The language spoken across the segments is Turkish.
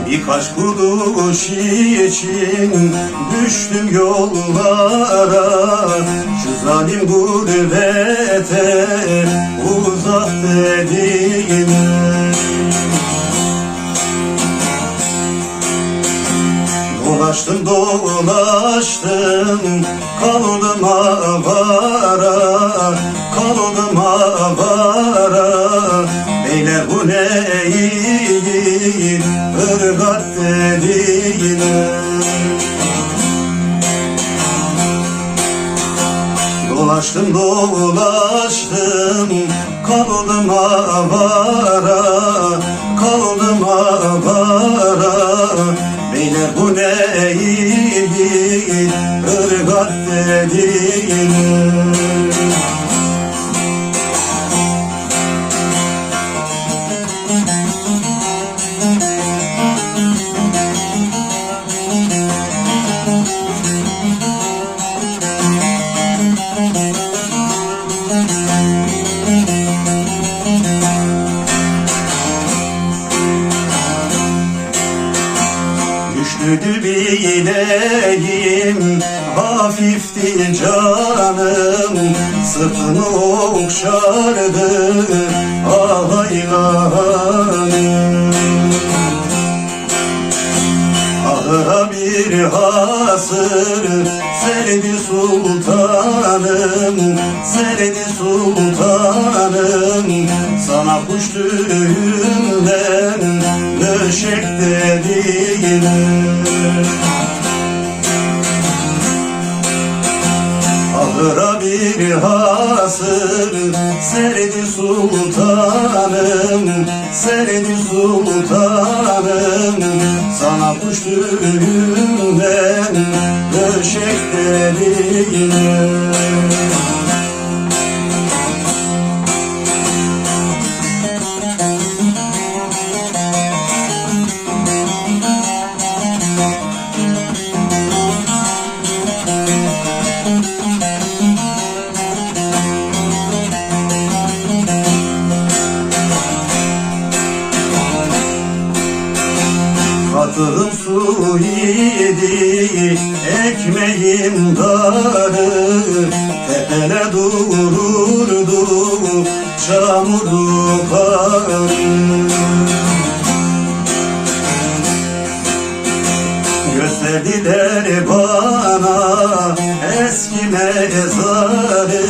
Birkaç kuruş için düştüm yollara, şu zalim gurbete uzak dediğine. Dolaştım dolaştım kaldım avara, kaldım avara. Beyler bu neyin ırgat dediğine. Dolaştım dolaştım kaldım avara, kaldım avara. Beyler bu neyin ırgat dediğine. Güçlüdü bileğim, hafifti canım, sırtını okşardı alaylanım. Ahıra bir hasır serdi sultanım, serdi sultanım. Sana kuş tüyünden döşek dediğine. Ahıra bir hasır serdi sultanım, serdi sultanım. Sana kuş tüyünden döşek dediğine. Kattığım su idi, ekmeğim darı, tepene dururdu çamurlu karı. Gösterdiler bana eski mezarı,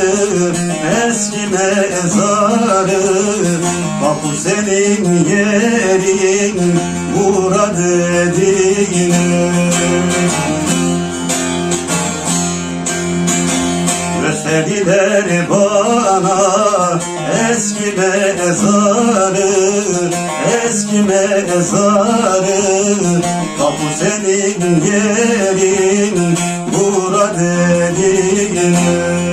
eski mezarı. Bak bu senin yerin bura dediğine. Gösterdiler bana eski mezarı, eski mezarı. Kapı senin yerin bura dediğine.